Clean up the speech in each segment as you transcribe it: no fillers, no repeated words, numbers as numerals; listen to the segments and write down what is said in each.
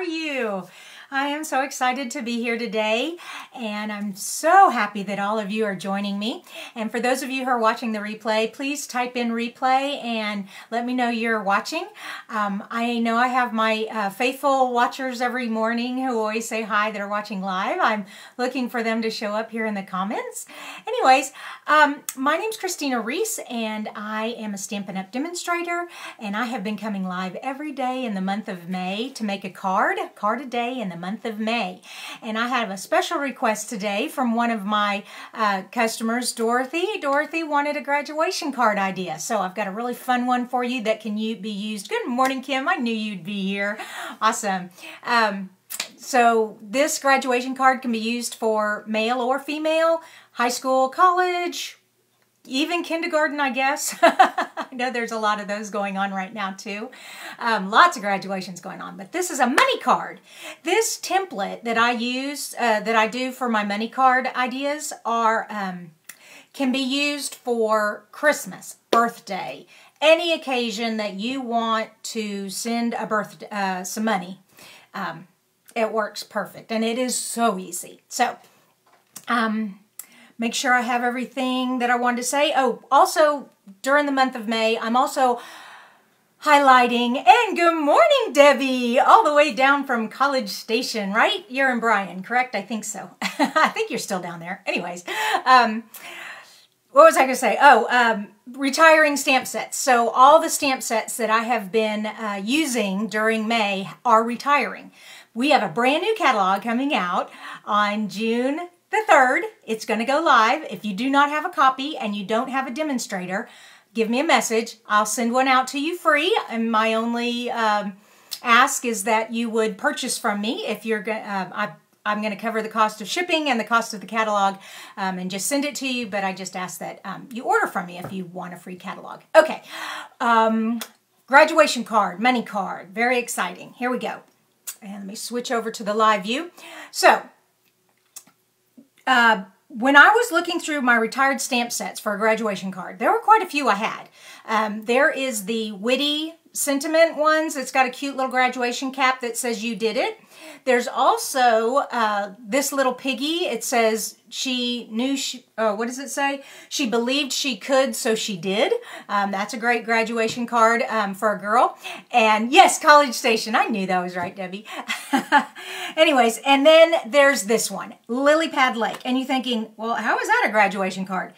How are you? I am so excited to be here today, and I'm so happy that all of you are joining me. And for those of you who are watching the replay, please type in replay and let me know you're watching. I know I have my faithful watchers every morning who always say hi that are watching live. I'm looking for them to show up here in the comments. Anyways, my name's Kristina Reese, and I am a Stampin' Up! Demonstrator, and I have been coming live every day in the month of May to make a card a day in the month of May. And I have a special request today from one of my customers, Dorothy. Dorothy wanted a graduation card idea, so I've got a really fun one for you that can be used. Good morning, Kim. I knew you'd be here. Awesome. So this graduation card can be used for male or female, high school, college, even kindergarten, I guess. I know there's a lot of those going on right now too. Lots of graduations going on, but this is a money card. This template that I use, that I do for my money card ideas can be used for Christmas, birthday, any occasion that you want to send some money. It works perfect, and it is so easy. So, make sure I have everything that I wanted to say. Oh, also, during the month of May, I'm also highlighting, and good morning, Debbie, all the way down from College Station, right? You're in Bryan, correct? I think so. I think you're still down there. Anyways, what was I going to say? Oh, retiring stamp sets. So all the stamp sets that I have been using during May are retiring. We have a brand new catalog coming out on June the 3rd. It's going to go live. If you do not have a copy and you don't have a demonstrator, give me a message. I'll send one out to you free. And my only ask is that you would purchase from me. If you're going, I'm going to cover the cost of shipping and the cost of the catalog and just send it to you. But I just ask that you order from me if you want a free catalog. Okay. Graduation card, money card. Very exciting. Here we go. And let me switch over to the live view. So, when I was looking through my retired stamp sets for a graduation card, there were quite a few I had. There is the witty sentiment ones. It's got a cute little graduation cap that says you did it. There's also this little piggy. It says what does it say? She believed she could, so she did. That's a great graduation card for a girl. And yes, College Station. I knew that was right, Debbie. Anyways, and then there's this one, Lily Pad Lake. And you're thinking, well, how is that a graduation card?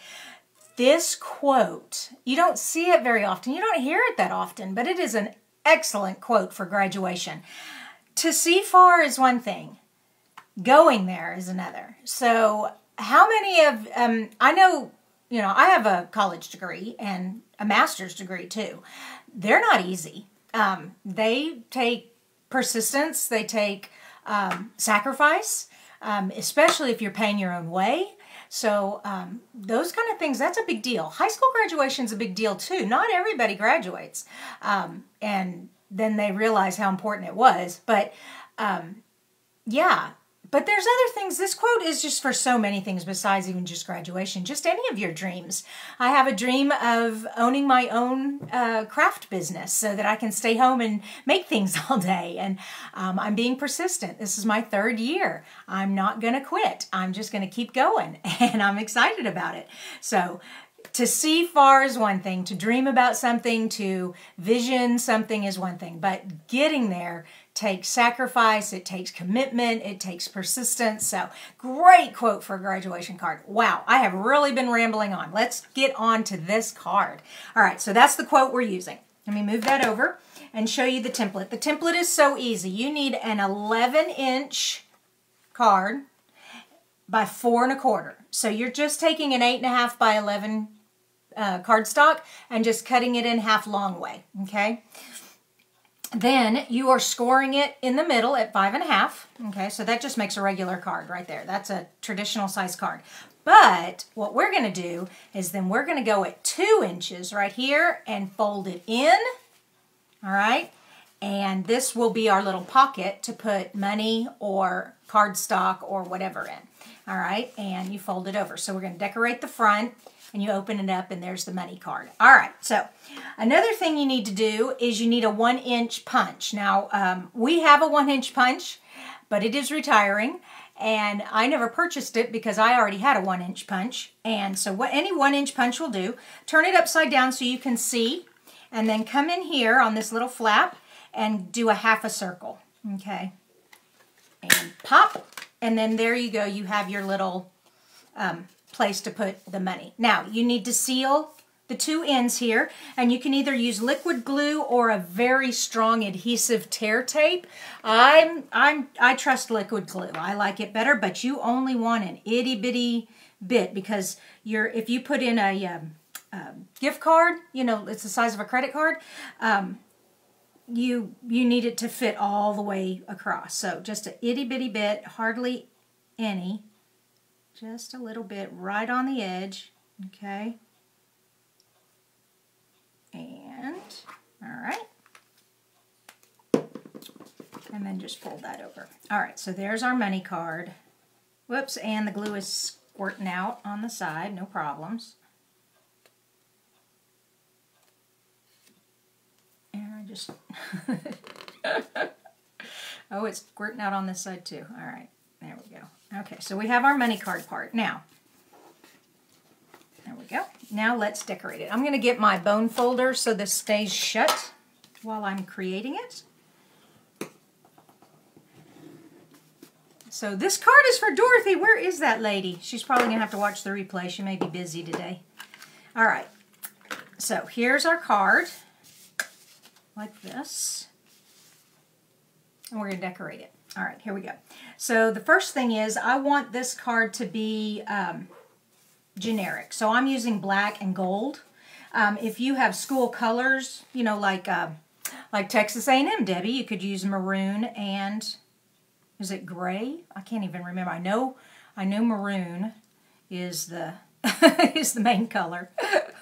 This quote, you don't see it very often. You don't hear it that often, but it is an excellent quote for graduation. To see far is one thing. Going there is another. So how many of, I know, I have a college degree and a master's degree too. They're not easy. They take persistence. They take sacrifice, especially if you're paying your own way. So those kind of things, that's a big deal. High school graduation is a big deal too. Not everybody graduates. And then they realize how important it was. But yeah. But there's other things. This quote is just for so many things besides even just graduation. Just any of your dreams. I have a dream of owning my own craft business so that I can stay home and make things all day. And I'm being persistent. This is my 3rd year. I'm not going to quit. I'm just going to keep going. And I'm excited about it. So to see far is one thing. To dream about something, to vision something is one thing. But getting there takes sacrifice, it takes commitment, it takes persistence. So, great quote for a graduation card. Wow, I have really been rambling on. Let's get on to this card. All right, so that's the quote we're using. Let me move that over and show you the template. The template is so easy. You need an 11-inch card by 4 1/4. So you're just taking an 8 1/2 by 11 cardstock and just cutting it in half long way, okay? Then you are scoring it in the middle at 5 1/2. Okay, so that just makes a regular card right there. That's a traditional size card. But what we're going to do is then we're going to go at 2 inches right here and fold it in. All right, and this will be our little pocket to put money or cardstock or whatever in. All right, and you fold it over. So we're going to decorate the front and you open it up and there's the money card. All right, so another thing you need to do is you need a 1-inch punch. Now, we have a 1-inch punch, but it is retiring, and I never purchased it because I already had a 1-inch punch. And so what any 1-inch punch will do, turn it upside down so you can see, and then come in here on this little flap and do a half a circle, okay? And pop, and then there you go. You have your little place to put the money. Now, you need to seal the 2 ends here, and you can either use liquid glue or a very strong adhesive tear tape. I trust liquid glue. I like it better, but you only want an itty bitty bit, because if you put in a gift card, you know, it's the size of a credit card, you need it to fit all the way across. So just a itty bitty bit, hardly any, just a little bit right on the edge, okay? And, all right. And then just fold that over. All right, so there's our money card. Whoops, and the glue is squirting out on the side, no problems. And I just, oh, it's squirting out on this side too. All right, there we go. Okay, so we have our money card part. Now, there we go. Now let's decorate it. I'm going to get my bone folder so this stays shut while I'm creating it. So this card is for Dorothy. Where is that lady? She's probably going to have to watch the replay. She may be busy today. All right. So here's our card, like this. And we're going to decorate it. All right, here we go. So the first thing is I want this card to be generic. So I'm using black and gold. If you have school colors, you know, like Texas A&M, Debbie, you could use maroon and, is it gray? I can't even remember. I know maroon is the is the main color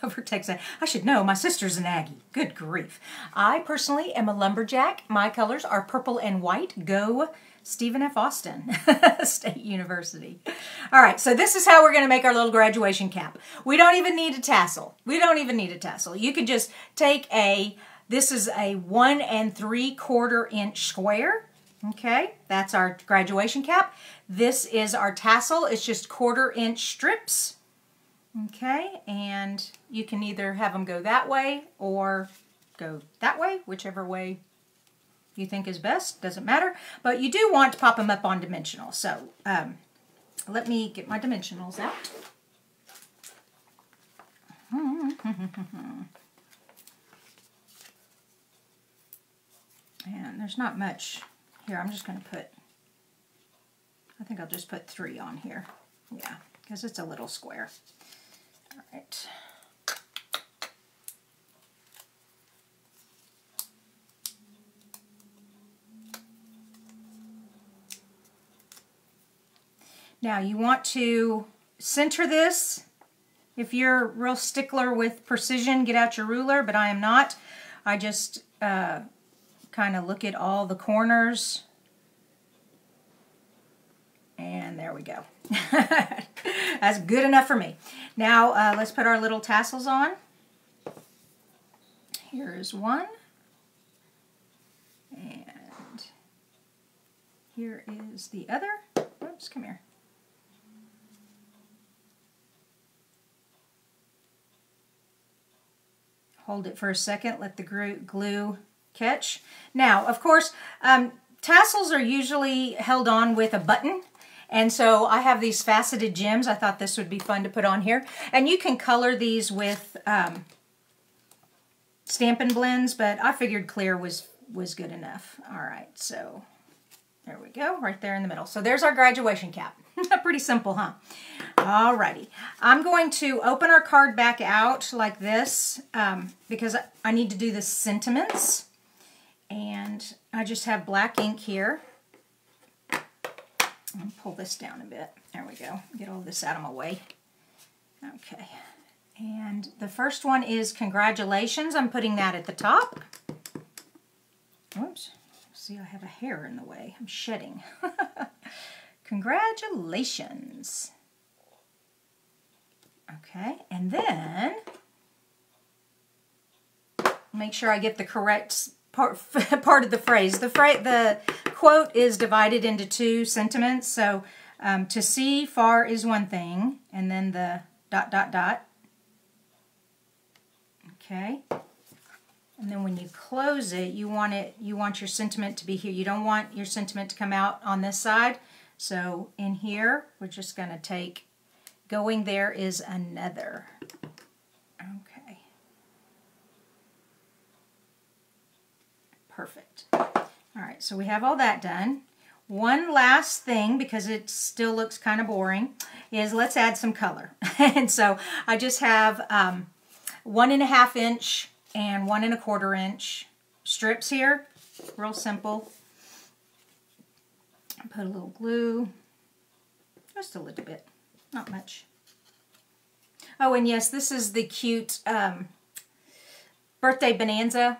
for Texas. I should know. My sister's an Aggie. Good grief. I personally am a lumberjack. My colors are purple and white. Go Stephen F. Austin State University. All right, so this is how we're going to make our little graduation cap. We don't even need a tassel. We don't even need a tassel. You could just take this is a 1 3/4 inch square. Okay, that's our graduation cap. This is our tassel. It's just 1/4 inch strips. Okay, and you can either have them go that way or go that way, whichever way you think is best, doesn't matter. But you do want to pop them up on dimensional. So let me get my dimensionals out. And there's not much here. I'm just going to put, I think I'll just put 3 on here. Yeah, because it's a little square. All right. Now you want to center this. If you're a real stickler with precision, get out your ruler, but I am not. I just kind of look at all the corners. And there we go. That's good enough for me. Now let's put our little tassels on. Here is one. And here is the other. Oops, come here. Hold it for a second, let the glue catch. Now, of course, tassels are usually held on with a button. And so I have these faceted gems. I thought this would be fun to put on here. And you can color these with Stampin' Blends, but I figured clear was good enough. All right, so there we go, right there in the middle. So there's our graduation cap. Pretty simple, huh? All righty. I'm going to open our card back out like this because I need to do the sentiments. And I just have black ink here. I'll pull this down a bit. There we go. Get all this out of my way. Okay. And the first one is congratulations. I'm putting that at the top. Oops. See, I have a hair in the way. I'm shedding. Congratulations. Okay, and then make sure I get the correct part of the phrase. The quote is divided into 2 sentiments. So to see far is one thing, and then the ... Okay. And then when you close it, you want your sentiment to be here. You don't want your sentiment to come out on this side. So in here, we're just going to take going there is another. Okay. Perfect. All right, so we have all that done. One last thing, because it still looks kind of boring, is let's add some color. And so I just have 1.5 inch and 1 1/4 inch strips here. Real simple. Put a little glue, just a little bit, not much. Oh, and yes, this is the cute Birthday Bonanza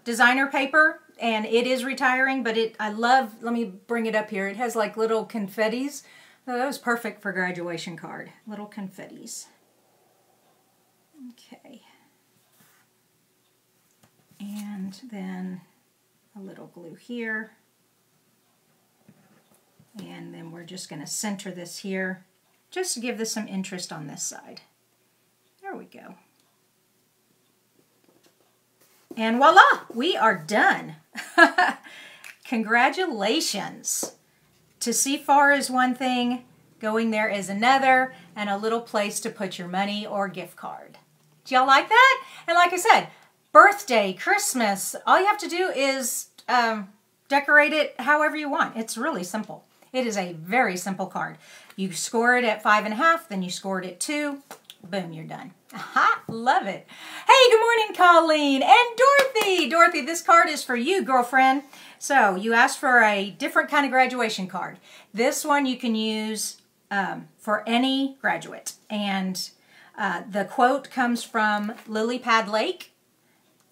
designer paper, and it is retiring, but I love, let me bring it up here. It has like little confettis. Oh, that was perfect for graduation card. Little confettis. Okay. And then a little glue here. And then we're just going to center this here, just to give this some interest on this side. There we go. And voila, we are done. Congratulations. To see far is one thing, going there is another, and a little place to put your money or gift card. Do y'all like that? And like I said, birthday, Christmas, all you have to do is decorate it however you want. It's really simple. It is a very simple card. You score it at 5.5, then you score it at 2. Boom, you're done. Aha, love it. Hey, good morning, Colleen and Dorothy. Dorothy, this card is for you, girlfriend. So you asked for a different kind of graduation card. This one you can use for any graduate. And the quote comes from Lily Pad Lake.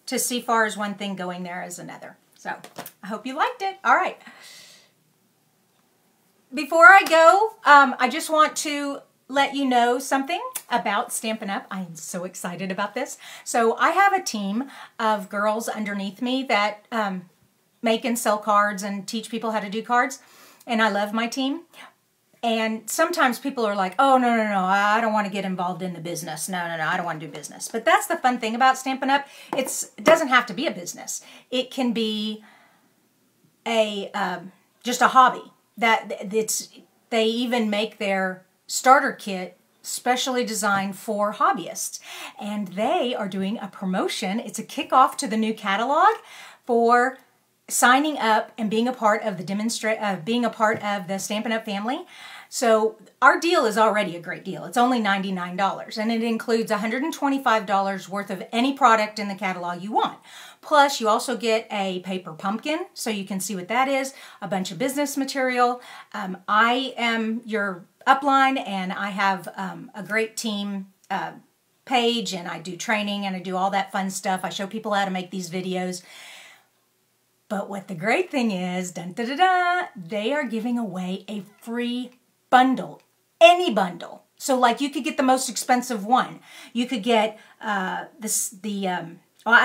To see far is one thing, going there is another. So I hope you liked it. All right. Before I go, I just want to let you know something about Stampin' Up. I am so excited about this. So I have a team of girls underneath me that make and sell cards and teach people how to do cards. And I love my team. And sometimes people are like, oh, no, I don't want to get involved in the business. No, I don't want to do business. But that's the fun thing about Stampin' Up. It doesn't have to be a business. It can be just a hobby. They even make their starter kit specially designed for hobbyists. And they are doing a promotion. It's a kickoff to the new catalog for signing up and being a part of the Stampin' Up family. So our deal is already a great deal. It's only $99, and it includes $125 worth of any product in the catalog you want. Plus, you also get a paper pumpkin, so you can see what that is, a bunch of business material. I am your upline, and I have a great team page, and I do training, and I do all that fun stuff. I show people how to make these videos. But what the great thing is, dun, da, da, da, they are giving away a free bundle, any bundle. So like you could get the most expensive one. You could get I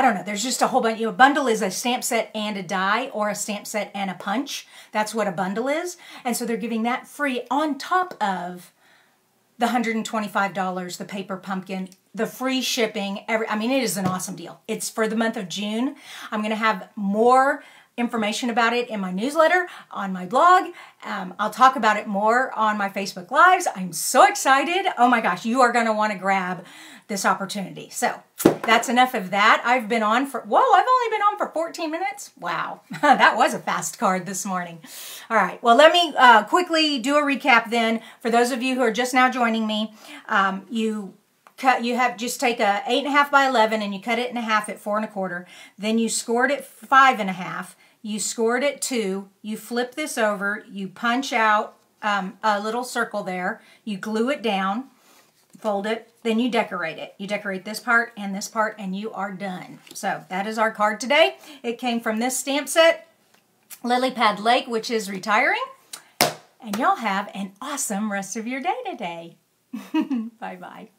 don't know, there's just a whole bunch. A bundle is a stamp set and a die, or a stamp set and a punch. That's what a bundle is. And so they're giving that free on top of the $125, the paper pumpkin, the free shipping. I mean, it is an awesome deal. It's for the month of June. I'm going to have more information about it in my newsletter, on my blog. I'll talk about it more on my Facebook Lives. I'm so excited. Oh my gosh, you are going to want to grab this opportunity. So that's enough of that. I've been on for, whoa, I've only been on for 14 minutes. Wow, that was a fast card this morning. All right, well, let me quickly do a recap then. For those of you who are just now joining me, you just take a 8.5 by 11 and you cut it in half at 4 1/4. Then you scored it 5.5. You scored it 2. You flip this over. You punch out a little circle there. You glue it down, fold it, then you decorate it. You decorate this part, and you are done. So that is our card today. It came from this stamp set, Lily Pad Lake, which is retiring. And y'all have an awesome rest of your day today. Bye-bye.